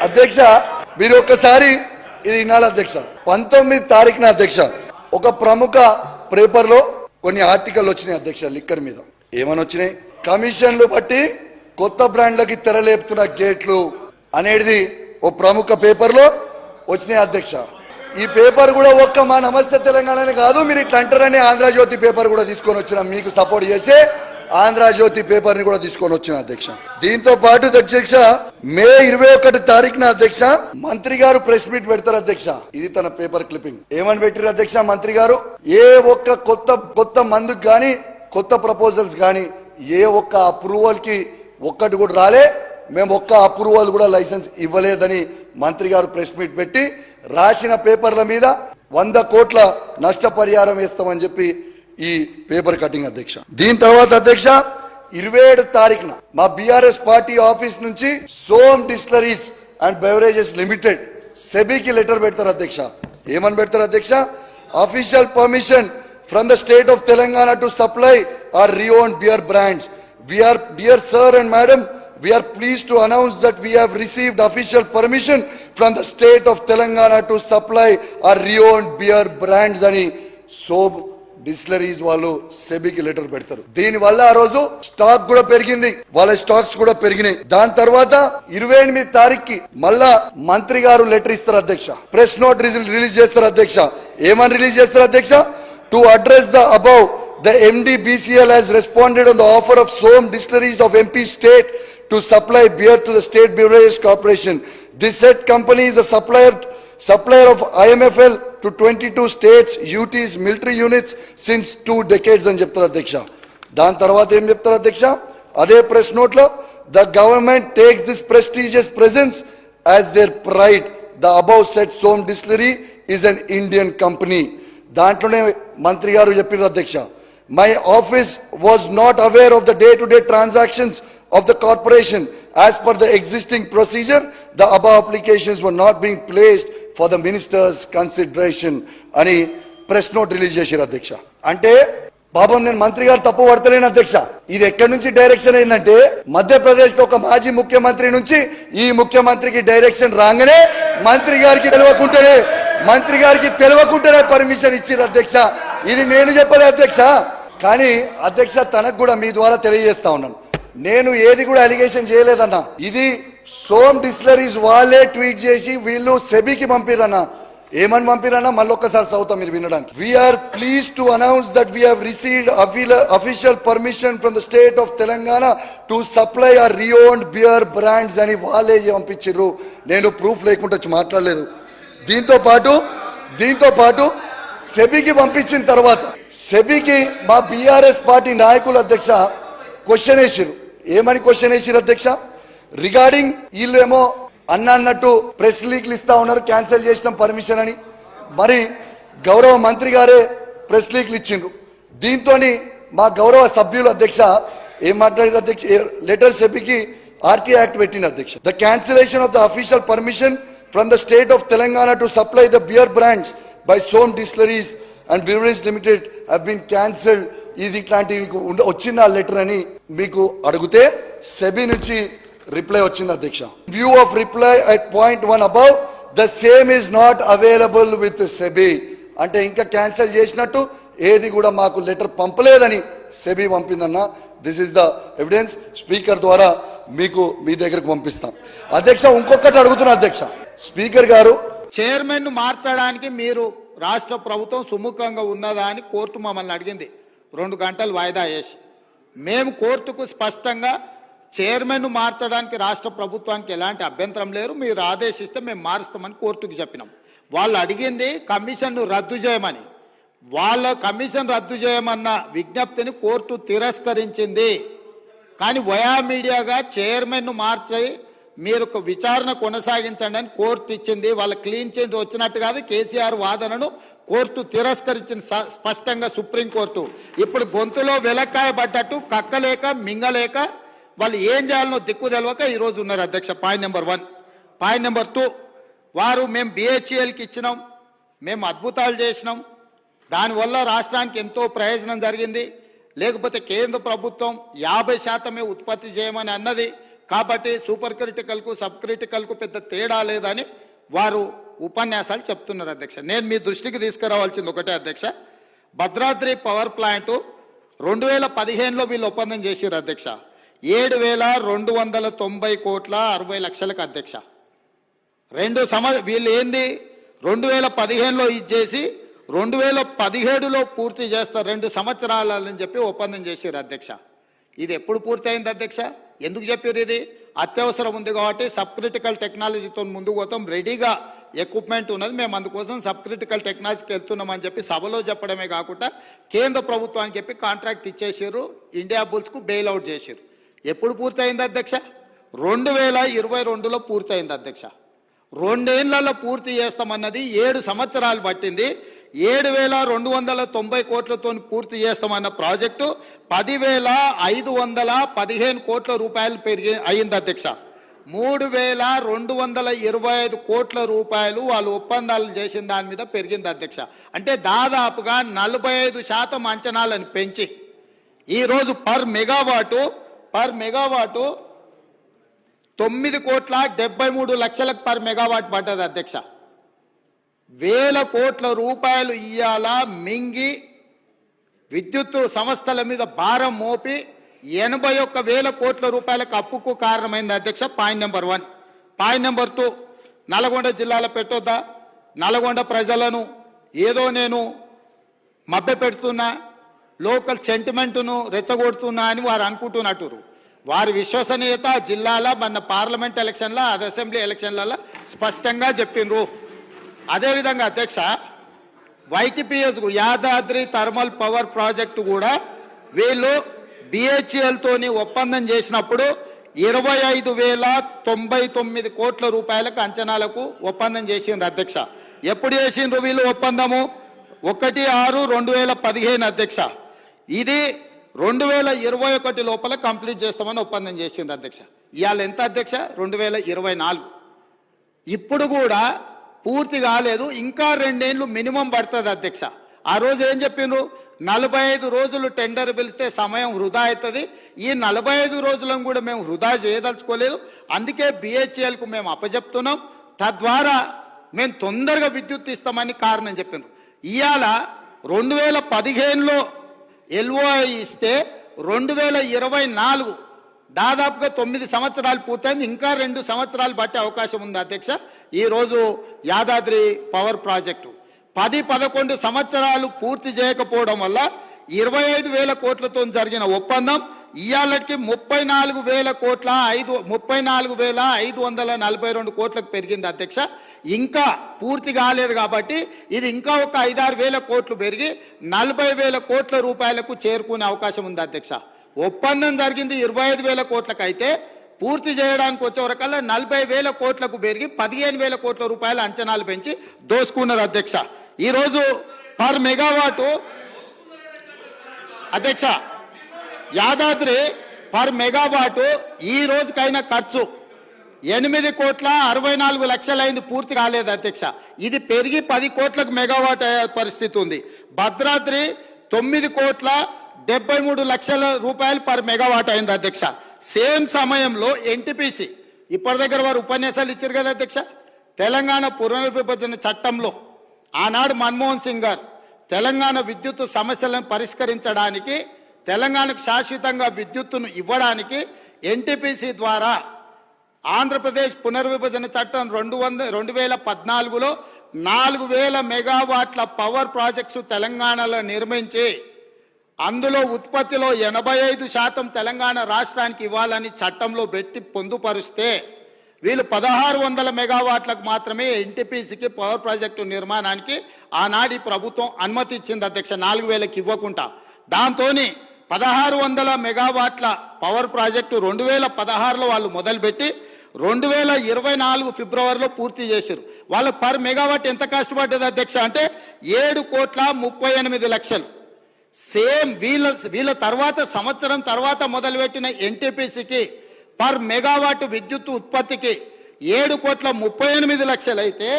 అధ్యక్ష మీరు ఒక్కసారి ఇది వినాలి అధ్యక్ష. 19 తారీఖున అధ్యక్ష ఒక ప్రముఖ పేపర్ లో కొన్ని ఆర్టికల్ వచ్చినాయి అధ్యక్ష. లిక్కర్ మీద ఏమని వచ్చినాయి? కమిషన్లు బట్టి కొత్త బ్రాండ్లకి తెరలేపుతున్న గేట్లు అనేది ఓ ప్రముఖ పేపర్ లో వచ్చినాయి అధ్యక్ష. ఈ పేపర్ కూడా ఒక్క మా నమస్తే తెలంగాణనే కాదు, మీరు ఇట్లా అంటారని ఆంధ్రజ్యోతి పేపర్ కూడా తీసుకొని వచ్చిన, మీకు సపోర్ట్ చేసే ఆంధ్రజ్యోతి పేపర్ ని కూడా తీసుకొని వచ్చిన అధ్యక్ష. దీంతో పాటు అధ్యక్ష మే 21 తారీఖున అధ్యక్ష మంత్రి గారు ప్రెస్ మీట్ పెడతారు అధ్యక్ష. ఇది తన పేపర్ క్లిప్పింగ్. ఏమని పెట్టారు అధ్యక్ష మంత్రి గారు? ఏ ఒక్క కొత్త మందుకు గాని కొత్త ప్రపోజల్స్ గాని ఏ ఒక్క అప్రూవల్ కి ఒక్కటి కూడా రాలే, మేము ఒక్క అప్రూవల్ కూడా లైసెన్స్ ఇవ్వలేదని మంత్రి గారు ప్రెస్ మీట్ పెట్టి రాసిన పేపర్ల మీద 100 కోట్ల నష్టపరిహారం వేస్తామని చెప్పి ఈ పేపర్ కటింగ్ అధ్యక్ష. దీని తర్వాత అధ్యక్ష 27 తారీఖున మా బీఆర్ఎస్ పార్టీ ఆఫీస్ నుంచి Som distilleries and beverages limited సెబీకి లెటర్ పెడతారు అధ్యక్ష. ఏమని పెడతారు అధ్యక్ష? Official permission from the state of Telangana to supply our re-owned beer brands. We are, dear sir and madam, we are pleased to announce that we have received official permission from the state of Telangana to supply our re-owned beer brands అని soan distilleries వాళ్ళు సెబీకి letter పెడతారు. దీని వల్ల ఆ రోజు stock కూడా పెరిగింది, వాళ్ళ స్టాక్స్ కూడా పెరిగినాయి. దాని తర్వాత 28 తారీఖుకి మళ్ళా మంత్రి గారు లెటర్ ఇస్తారు అధ్యక్ష. ప్రెస్ నోట్ రిలీజ్ చేస్తారు అధ్యక్ష. ఏమని రిలీజ్ చేస్తారు అధ్యక్ష? To address the above, the MDBCL has responded on the offer of Som Distilleries of MP State to supply beer to the State Beverages Corporation. This said company is a supplier of IMFL to 22 states, UTs, military units since 2 decades అని చెప్తారు అధ్యక్ష. దాని తర్వాత ఏం చెప్తారు అధ్యక్ష? అదే press note లో the government takes this prestigious presence as their pride. The above said Som Distillery is an Indian company. దాంట్లోనే మంత్రి గారు చెప్పారు అధ్యక్ష, my office was not aware of the day-to-day transactions of the corporation. As per the existing procedure, the above applications were not being placed for the minister's consideration అని press note release చేశారు అధ్యక్ష. అంటే పాపం నేను మంత్రి గారు తప్పు పడతలేను అధ్యక్ష. ఇది ఎక్కడి నుంచి డైరెక్షన్ అయిందంటే మధ్యప్రదేశ్ లో ఒక మాజీ ముఖ్యమంత్రి నుంచి ఈ ముఖ్యమంత్రికి డైరెక్షన్ రాగానే మంత్రి గారికి తెలియకుండానే పర్మిషన్ ఇచ్చారు అధ్యక్ష. ఇది నేను చెప్పలే అధ్యక్ష. కానీ అధ్యక్ష తనకు కూడా మీ ద్వారా తెలియజేస్తా ఉన్నాను, నేను ఏది కూడా అలిగేషన్ చేయలేదన్నా. ఇది సోమ్ డిస్టిలరీస్ వాళ్ళే ట్వీట్ చేసి వీళ్ళు సెబీకి పంపిరన్నా. ఏమని పంపిరన్నా మళ్ళొక్కసారి చదువుతాం మీరు వినడానికి. We are pleased to announce that we have received official permission from the state of Telangana to supply our renowned beer brands అని వాళ్ళే పంపించారు. నేను ప్రూఫ్ లేకుండా మాట్లాడలేదు. దీంతో పాటు సెబీకి పంపించిన తర్వాత సెబీకి మా బీఆర్ఎస్ పార్టీ నాయకులు అధ్యక్ష క్వశ్చన్ వేసారు. ఏమని క్వశ్చన్ వేసారు అధ్యక్ష? రిగార్డింగ్ వీళ్ళేమో అన్నట్టు ప్రెస్ లీక్లు ఇస్తా ఉన్నారు, క్యాన్సిల్ చేసిన పర్మిషన్ అని. మరి గౌరవ మంత్రి గారే ప్రెస్ లీక్లు ఇచ్చిండ్రు. దీంతో మా గౌరవ సభ్యులు అధ్యక్ష ఏం మాట్లాడారు అధ్యక్ష? లెటర్ సెబీకి ఆర్టీ యాక్ట్ పెట్టింది అధ్యక్ష. The cancellation of the official permission from the state of Telangana to supply the beer brands by Som Distilleries and Breweries Limited have been cancelled. ఇది ఇట్లాంటి వచ్చింది ఆ లెటర్ అని మీకు అడిగితే సెబీ నుంచి రిప్లై వచ్చింది అధ్యక్ష. View of reply at point 1 above, the same is not available with SEBI. అంటే ఇంకా క్యాన్సిల్ చేసినట్టు ఏది కూడా మాకు లెటర్ పంపలేదని సెబీ పంపిందన్న. This is the evidence. Speaker ద్వారా మీకు మీ దగ్గరకు పంపిస్తాం అధ్యక్ష. ఇంకొకటి అడుగుతున్నా అధ్యక్ష, స్పీకర్ గారు చైర్మన్ మార్చడానికి మీరు రాష్ట్ర ప్రభుత్వం సుముఖంగా ఉన్నదా అని కోర్టు మమ్మల్ని అడిగింది 2 గంటలు వాయిదా వేసి. మేము కోర్టుకు స్పష్టంగా చైర్మన్ మార్చడానికి రాష్ట్ర ప్రభుత్వానికి ఎలాంటి అభ్యంతరం లేరు, మీరు ఆదేశిస్తే మేము మారుస్తామని కోర్టుకు చెప్పినాం. వాళ్ళు అడిగింది కమిషన్ను రద్దు చేయమని. వాళ్ళ కమిషన్ రద్దు చేయమన్న విజ్ఞప్తిని కోర్టు తిరస్కరించింది. కానీ వయా మీడియాగా చైర్మన్ను మార్చి మీరు ఒక విచారణ కొనసాగించండి అని కోర్టు ఇచ్చింది. వాళ్ళ క్లీన్ చిట్ వచ్చినట్టు కాదు, కేసీఆర్ వాదనను కోర్టు తిరస్కరించింది స్పష్టంగా సుప్రీంకోర్టు. ఇప్పుడు గొంతులో వెలక్కాయ పడ్డట్టు కక్కలేక మింగలేక వాళ్ళు ఏం చేయాలనో దిక్కు తెలవక ఈరోజు ఉన్నారు అధ్యక్ష. Point number 1. పాయింట్ నెంబర్ 2, వారు మేము BHELకి ఇచ్చినాం, మేము అద్భుతాలు చేసినాం, దానివల్ల రాష్ట్రానికి ఎంతో ప్రయోజనం జరిగింది, లేకపోతే కేంద్ర ప్రభుత్వం 50% ఉత్పత్తి చేయమని అన్నది, కాబట్టి సూపర్ క్రిటికల్కు సబ్ క్రిటికల్కు పెద్ద తేడా లేదని వారు ఉపన్యాసాలు చెప్తున్నారు అధ్యక్ష. నేను మీ దృష్టికి తీసుకురావాల్సింది ఒకటే అధ్యక్ష, భద్రాద్రి పవర్ ప్లాంటు 2015లో వీళ్ళు ఒప్పందం చేశారు అధ్యక్ష. 7,290 కోట్ల 60 లక్షలకు అధ్యక్ష. వీళ్ళు ఏంది 2015లో ఇచ్చేసి 2017లో పూర్తి చేస్తారు, 2 సంవత్సరాలని చెప్పి ఒప్పందం చేశారు అధ్యక్ష. ఇది ఎప్పుడు పూర్తి అయింది అధ్యక్ష? ఎందుకు చెప్పారు? ఇది అత్యవసరం ఉంది కాబట్టి సబ్ క్రిటికల్ టెక్నాలజీతో ముందుకు పోతాం, రెడీగా ఎక్విప్మెంట్ ఉన్నది, మేము అందుకోసం సబ్ క్రిటికల్ టెక్నాలజీకి వెళ్తున్నామని చెప్పి సభలో చెప్పడమే కాకుండా కేంద్ర ప్రభుత్వానికి చెప్పి కాంట్రాక్ట్ ఇచ్చేసారు, ఇండియా బుల్స్కు బెయిల్ అవుట్ చేశారు. ఎప్పుడు పూర్తయింది అధ్యక్ష? 2022లో పూర్తయింది అధ్యక్ష. 2 ఏళ్లలో పూర్తి చేస్తామన్నది 7 సంవత్సరాలు పట్టింది. 7,290 కోట్లతో పూర్తి చేస్తామన్న ప్రాజెక్టు 10,515 కోట్ల రూపాయలు అయింది అధ్యక్ష. 3,225 కోట్ల రూపాయలు వాళ్ళు ఒప్పందాలు చేసిన దాని మీద పెరిగింది అధ్యక్ష. అంటే దాదాపుగా 45% అంచనాలను పెంచి ఈరోజు పర్ మెగావాటు 9,73 లక్షలకు పర్ మెగావాట్ పడ్డది అధ్యక్ష. 1,000 కోట్ల రూపాయలు ఇయ్యాల మింగి విద్యుత్ సంస్థల మీద భారం మోపి 81,000 కోట్ల రూపాయలకు అప్పుకు కారణమైంది అధ్యక్ష. Point number 1. Point number 2, Nalgonda జిల్లాలో పెట్టొద్దా? నల్గొండ ప్రజలను ఏదో నేను మభ్య పెడుతున్నా, లోకల్ సెంటిమెంటును రెచ్చగొడుతున్నా అని వారు అనుకుంటున్నట్టు. వారి విశ్వసనీయత జిల్లాల మన పార్లమెంట్ ఎలక్షన్ల అసెంబ్లీ ఎలక్షన్లలో స్పష్టంగా చెప్పిండ్రు. అదేవిధంగా అధ్యక్ష, YTPS Yadadri thermal power project కూడా వీళ్ళు బిహెచ్ఎల్తోని ఒప్పందం చేసినప్పుడు 25,099 కోట్ల రూపాయలకు అంచనాలకు ఒప్పందం చేసిండ్రు అధ్యక్ష. ఎప్పుడు చేసిండ్రు వీళ్ళు ఒప్పందము? 1/6/2015 అధ్యక్ష. ఇది 2021 లోపల కంప్లీట్ చేస్తామని ఒప్పందం చేసిండ్రు అధ్యక్ష. ఇవాళ ఎంత అధ్యక్ష? 2024. ఇప్పుడు కూడా పూర్తి కాలేదు, ఇంకా 2 ఏళ్ళు మినిమం పడుతుంది అధ్యక్ష. ఆ రోజు ఏం చెప్పిండ్రు? 45 రోజులు టెండర్ పిలిస్తే సమయం వృధా అవుతుంది, ఈ 45 రోజులను కూడా మేము వృధా చేయదలుచుకోలేదు, అందుకే బిహెచ్ఎల్కు మేము అప్పచెప్తున్నాం, తద్వారా మేము తొందరగా విద్యుత్ ఇస్తామని కారణం చెప్పిండ్రు. ఇవాళ 2015లో ఎల్ఓఐ ఇస్తే 2024 దాదాపుగా 9 సంవత్సరాలు పూర్తయింది, ఇంకా 2 సంవత్సరాలు పట్టే అవకాశం ఉంది అధ్యక్ష. ఈరోజు యాదాద్రి పవర్ ప్రాజెక్టు 10-11 సంవత్సరాలు పూర్తి చేయకపోవడం వల్ల 25,000 కోట్లతో జరిగిన ఒప్పందం ఇవాళకి 34,542 కోట్లకు పెరిగింది అధ్యక్ష. ఇంకా పూర్తి కాలేదు కాబట్టి ఇది ఇంకా ఒక 5-6 కోట్లు పెరిగి 40,000 కోట్ల రూపాయలకు చేరుకునే అవకాశం ఉంది అధ్యక్ష. ఒప్పందం జరిగింది 25,000 కోట్లకు అయితే పూర్తి చేయడానికి వచ్చే వరకల్లా 40,000 కోట్లకు పెరిగి 15,000 కోట్ల రూపాయల అంచనాలు పెంచి దోసుకున్నారు అధ్యక్ష. ఈరోజు పర్ మెగావాటు అధ్యక్ష యాదాద్రి పర్ మెగావాటు ఈ రోజుకైనా ఖర్చు 8,64 లక్షలైంది, పూర్తి కాలేదు అధ్యక్ష. ఇది పెరిగి 10 కోట్లకు మెగావాట్ అయ్యే పరిస్థితి ఉంది. భద్రాద్రి 9,73 లక్షల రూపాయలు పర్ మెగావాట్ అయింది అధ్యక్ష. సేమ్ సమయంలో ఎన్టీపీసీ ఇప్పటి దగ్గర వారు ఉపన్యాసాలు ఇచ్చారు కదా అధ్యక్ష. తెలంగాణ పునర్విభజన చట్టంలో ఆనాడు మన్మోహన్ సింగ్ గారు తెలంగాణ విద్యుత్ సమస్యలను పరిష్కరించడానికి, తెలంగాణకు శాశ్వతంగా విద్యుత్తును ఇవ్వడానికి ఎన్టీపీసీ ద్వారా ఆంధ్రప్రదేశ్ పునర్విభజన చట్టం 2014లో 4,000 మెగావాట్ల పవర్ ప్రాజెక్ట్స్ తెలంగాణలో నిర్మించి అందులో ఉత్పత్తిలో 85% తెలంగాణ రాష్ట్రానికి ఇవ్వాలని చట్టంలో పెట్టి పొందుపరిస్తే వీళ్ళు 1,600 మెగావాట్లకు మాత్రమే ఎన్టీపీసీకి పవర్ ప్రాజెక్టు నిర్మాణానికి ఆనాటి ప్రభుత్వం అనుమతి ఇచ్చింది అధ్యక్ష, 4,000కి ఇవ్వకుండా. దాంతో 1,600 మెగావాట్ల పవర్ ప్రాజెక్టు 2016లో వాళ్ళు మొదలుపెట్టి 2024 ఫిబ్రవరిలో పూర్తి చేశారు. వాళ్ళకు పర్ మెగావాట్ ఎంత కష్టపడ్డది అధ్యక్ష అంటే 7,38 లక్షలు. సేమ్ వీళ్ళ తర్వాత సంవత్సరం తర్వాత మొదలుపెట్టిన ఎన్టీపీసీకి పర్ మెగావాట్ విద్యుత్ ఉత్పత్తికి 7,38 లక్షలు అయితే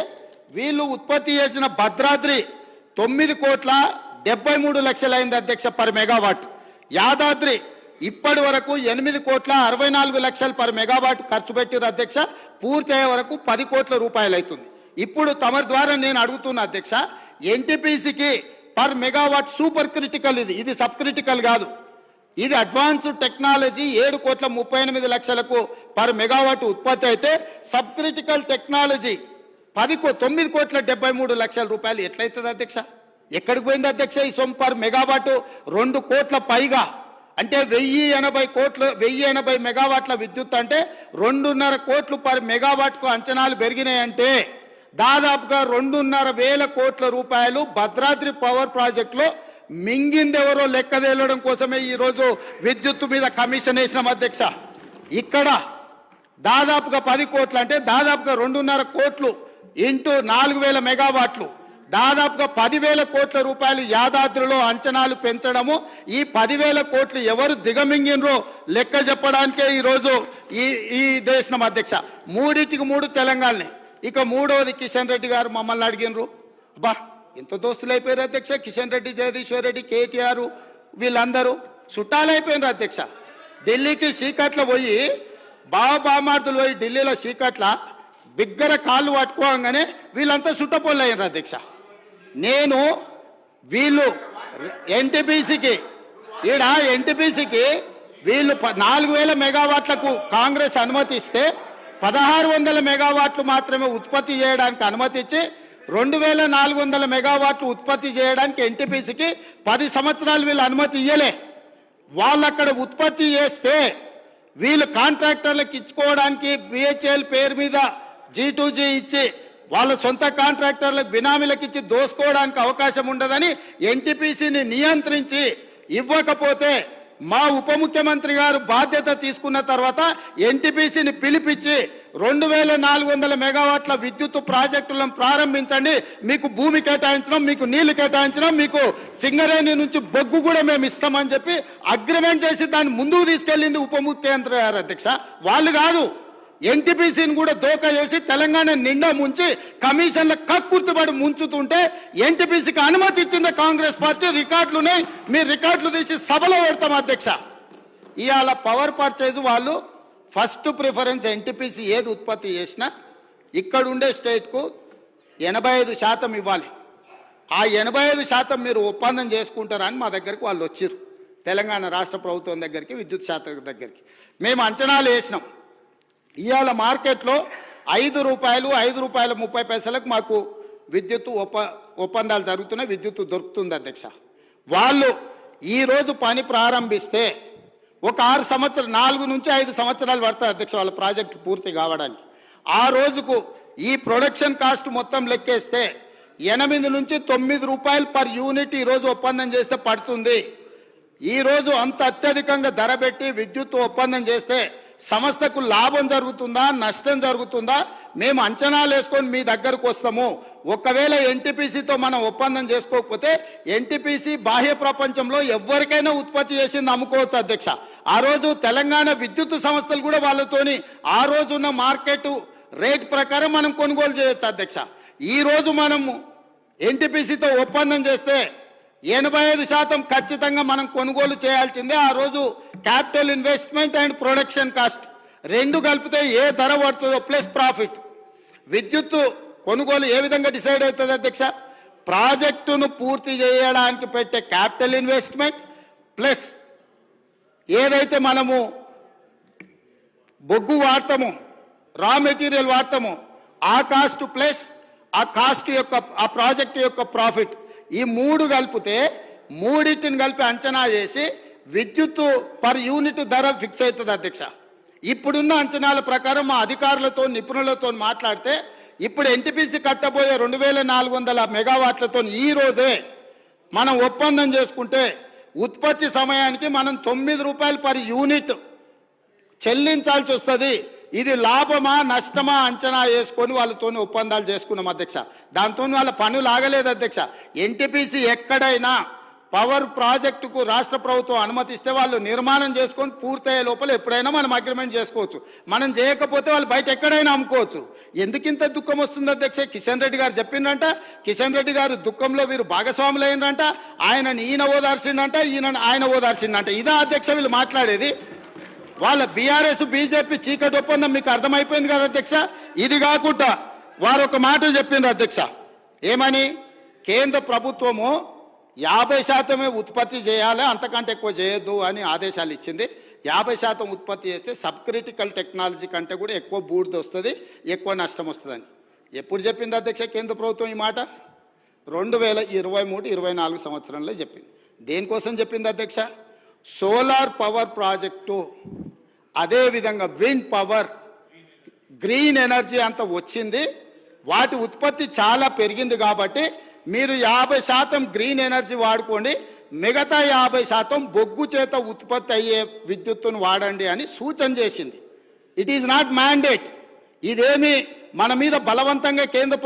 వీళ్ళు ఉత్పత్తి చేసిన భద్రాద్రి 9,73 లక్షలు అయింది అధ్యక్ష పర్ మెగావాట్. యాదాద్రి ఇప్పటి వరకు 8,64,00,000 పర్ మెగావాట్ ఖర్చు పెట్టిరు అధ్యక్ష. పూర్తి అయ్యే వరకు 10 కోట్ల రూపాయలు అవుతుంది. ఇప్పుడు తమరి ద్వారా నేను అడుగుతున్నా అధ్యక్ష, ఎన్టీపీసీకి పర్ మెగావాట్ సూపర్ క్రిటికల్, ఇది సబ్ క్రిటికల్ కాదు, ఇది అడ్వాన్స్డ్ టెక్నాలజీ 7,38,00,000 పర్ మెగావాట్ ఉత్పత్తి అయితే సబ్ క్రిటికల్ టెక్నాలజీ 9,73,00,000 రూపాయలు ఎట్లయితుంది అధ్యక్ష? ఎక్కడికి పోయింది అధ్యక్ష ఈ సొమ్ము? పర్ మెగావాట్ 2 కోట్ల పైగా, అంటే 1080 మెగావాట్ల విద్యుత్ అంటే 2.5 కోట్లు పర్ మెగావాట్కు అంచనాలు పెరిగినాయంటే దాదాపుగా 2.5 కోట్ల రూపాయలు భద్రాద్రి పవర్ ప్రాజెక్టులో మింగిందెవరో లెక్క తేలడం కోసమే ఈరోజు విద్యుత్తు మీద కమిషన్ వేసినాం అధ్యక్ష. ఇక్కడ దాదాపుగా 10 కోట్లు అంటే దాదాపుగా 2.5 కోట్లు ఇంటూ 4,000 మెగావాట్లు, దాదాపుగా 10,000 కోట్ల రూపాయలు యాదాద్రిలో అంచనాలు పెంచడము. ఈ 10,000 కోట్లు ఎవరు దిగమింగినరో లెక్క చెప్పడానికే ఈరోజు ఈ దేశం అధ్యక్ష. 3 తెలంగాణనే. ఇక మూడవది కిషన్ రెడ్డి గారు మమ్మల్ని అడిగినరు. అబ్బా ఎంత దోస్తులు అయిపోయారు అధ్యక్ష, కిషన్ రెడ్డి, జగదీశ్వర్ రెడ్డి, కేటీఆర్ వీళ్ళందరూ చుట్టాలు అయిపోయినారు అధ్యక్ష. ఢిల్లీకి సీకట్ల పోయి బామార్దులు పోయి ఢిల్లీలో సీకట్ల బిగ్గర కాళ్ళు పట్టుకోగానే వీళ్ళంతా చుట్టపోళ్ళు అయ్యారు అధ్యక్ష. నేను వీళ్ళు ఎన్టీపీసీకి వీళ్ళు 4,000 మెగావాట్లకు కాంగ్రెస్ అనుమతి ఇస్తే 1,600 మెగావాట్లు మాత్రమే ఉత్పత్తి చేయడానికి అనుమతి ఇచ్చి 2,400 మెగావాట్లు ఉత్పత్తి చేయడానికి ఎన్టీపీసీకి 10 సంవత్సరాలు వీళ్ళు అనుమతి ఇయ్యలే. వాళ్ళు అక్కడ ఉత్పత్తి చేస్తే వీళ్ళు కాంట్రాక్టర్లకు ఇచ్చుకోవడానికి బిహెచ్ఎల్ పేరు మీద G2G ఇచ్చి వాళ్ళ సొంత కాంట్రాక్టర్లకు బినామీలకు ఇచ్చి దోసుకోవడానికి అవకాశం ఉండదని ఎన్టీపీసీని నియంత్రించి ఇవ్వకపోతే మా ఉప ముఖ్యమంత్రి గారు బాధ్యత తీసుకున్న తర్వాత ఎన్టీపీసీని పిలిపించి 2,400 మెగావాట్ల విద్యుత్ ప్రాజెక్టులను ప్రారంభించండి, మీకు భూమి కేటాయించడం, మీకు నీళ్లు కేటాయించడం, మీకు సింగరేణి నుంచి బొగ్గు కూడా మేము ఇస్తామని చెప్పి అగ్రిమెంట్ చేసి దాన్ని ముందుకు తీసుకెళ్ళింది ఉప ముఖ్యమంత్రి గారు అధ్యక్ష. వాళ్ళు కాదు, ఎన్టీపీసీని కూడా దోకా చేసి తెలంగాణ నిండా ముంచి కమిషన్ల కక్కుర్తిపడి ముంచుతుంటే ఎన్టీపీసీకి అనుమతి ఇచ్చింది కాంగ్రెస్ పార్టీ. రికార్డులున్నాయి, మీరు రికార్డులు తీసి సభలో పెడతాం అధ్యక్ష. ఇవాళ పవర్ పర్చేజ్ వాళ్ళు ఫస్ట్ ప్రిఫరెన్స్ ఎన్టీపీసీ ఏది ఉత్పత్తి చేసినా ఇక్కడ ఉండే స్టేట్కు 85% ఇవ్వాలి. ఆ 85% మీరు ఒప్పందం చేసుకుంటారని మా దగ్గరికి వాళ్ళు వచ్చారు, తెలంగాణ రాష్ట్ర ప్రభుత్వం దగ్గరికి, విద్యుత్ శాఖ దగ్గరికి. మేము అంచనాలు వేసినాం. ఇవాళ మార్కెట్లో ₹5.30 మాకు విద్యుత్తు ఒప్పందాలు జరుగుతున్నాయి, విద్యుత్తు దొరుకుతుంది అధ్యక్ష. వాళ్ళు ఈరోజు పని ప్రారంభిస్తే ఒక 4 నుంచి 5 సంవత్సరాలు పడుతుంది అధ్యక్ష వాళ్ళ ప్రాజెక్టు పూర్తి కావడానికి. ఆ రోజుకు ఈ ప్రొడక్షన్ కాస్ట్ మొత్తం లెక్కేస్తే 8 నుంచి 9 రూపాయలు పర్ యూనిట్ ఈరోజు ఒప్పందం చేస్తే పడుతుంది. ఈరోజు అంత అత్యధికంగా ధర పెట్టి విద్యుత్ ఒప్పందం చేస్తే సంస్థకు లాభం జరుగుతుందా, నష్టం జరుగుతుందా? మేము అంచనాలు వేసుకొని మీ దగ్గరకు వస్తాము. ఒకవేళ ఎన్టీపీసీతో మనం ఒప్పందం చేసుకోకపోతే ఎన్టీపీసీ బాహ్య ప్రపంచంలో ఎవరికైనా ఉత్పత్తి చేసింది అమ్ముకోవచ్చు అధ్యక్ష. ఆ రోజు తెలంగాణ విద్యుత్ సంస్థలు కూడా వాళ్ళతోని ఆ రోజున్న మార్కెట్ రేట్ ప్రకారం మనం కొనుగోలు చేయొచ్చు అధ్యక్ష. ఈ రోజు మనము ఎన్టీపీసీతో ఒప్పందం చేస్తే 85% ఖచ్చితంగా మనం కొనుగోలు చేయాల్సిందే. ఆ రోజు capital investment and production cost 2 కలిపితే ఏ ధర పడుతుందో ప్లస్ ప్రాఫిట్. విద్యుత్తు కొనుగోలు ఏ విధంగా డిసైడ్ అవుతుంది అధ్యక్ష? ప్రాజెక్టును పూర్తి చేయడానికి పెట్టే క్యాపిటల్ ఇన్వెస్ట్మెంట్ ప్లస్ ఏదైతే మనము బొగ్గు వాడతామో, రా మెటీరియల్ వాడతామో ఆ కాస్ట్ ప్లస్ ఆ కాస్ట్ యొక్క ఆ ప్రాజెక్టు యొక్క ప్రాఫిట్, ఈ 3 కలిపితే 3టిని కలిపి అంచనా చేసి విద్యుత్తు పర్ యూనిట్ ధర ఫిక్స్ అవుతుంది అధ్యక్ష. ఇప్పుడున్న అంచనాల ప్రకారం మా అధికారులతో నిపుణులతో మాట్లాడితే ఇప్పుడు ఎన్టీపీసీ కట్టబోయే 2,400 మెగావాట్లతో ఈ రోజే మనం ఒప్పందం చేసుకుంటే ఉత్పత్తి సమయానికి మనం 9 రూపాయలు పర్ యూనిట్ చెల్లించాల్సి వస్తుంది. ఇది లాభమా నష్టమా అంచనా వేసుకొని వాళ్ళతో ఒప్పందాలు చేసుకున్నాం అధ్యక్ష. దాంతో వాళ్ళ పనులు ఆగలేదు అధ్యక్ష. ఎన్టీపీసీ ఎక్కడైనా పవర్ ప్రాజెక్టుకు రాష్ట్ర ప్రభుత్వం అనుమతిస్తే వాళ్ళు నిర్మాణం చేసుకొని పూర్తయ్యే లోపల ఎప్పుడైనా మనం అగ్రిమెంట్ చేసుకోవచ్చు. మనం చేయకపోతే వాళ్ళు బయట ఎక్కడైనా అమ్ముకోవచ్చు. ఎందుకింత దుఃఖం వస్తుంది అధ్యక్ష? కిషన్ రెడ్డి గారు చెప్పిండంట, కిషన్ రెడ్డి గారు దుఃఖంలో వీరు భాగస్వాములు అయిందంట, ఈయన ఓదార్చిండంట, ఆయన ఓదార్చిండంట. ఇదా అధ్యక్ష వీళ్ళు మాట్లాడేది? వాళ్ళ బీఆర్ఎస్ బీజేపీ చీకటి ఒప్పందం మీకు అర్థమైపోయింది కదా అధ్యక్ష. ఇది కాకుండా వారు ఒక మాట చెప్పిండ్రు అధ్యక్ష, ఏమని? కేంద్ర ప్రభుత్వము 50% ఉత్పత్తి చేయాలి, అంతకంటే ఎక్కువ చేయొద్దు అని ఆదేశాలు ఇచ్చింది. 50% ఉత్పత్తి చేస్తే సబ్ క్రిటికల్ టెక్నాలజీ కంటే కూడా ఎక్కువ బూడిద వస్తుంది, ఎక్కువ నష్టం వస్తుందని ఎప్పుడు చెప్పింది అధ్యక్ష కేంద్ర ప్రభుత్వం? ఈ మాట 2023-24 సంవత్సరంలో చెప్పింది. దేనికోసం చెప్పింది అధ్యక్ష? సోలార్ పవర్ ప్రాజెక్టు, అదేవిధంగా విండ్ పవర్, గ్రీన్ ఎనర్జీ అంతా వచ్చింది, వాటి ఉత్పత్తి చాలా పెరిగింది కాబట్టి మీరు 50% గ్రీన్ ఎనర్జీ వాడుకోండి, మిగతా 50% బొగ్గు చేత ఉత్పత్తి అయ్యే విద్యుత్తును వాడండి అని సూచన చేసింది. It is not mandate. ఇదేమి మన మీద బలవంతంగా కేంద్ర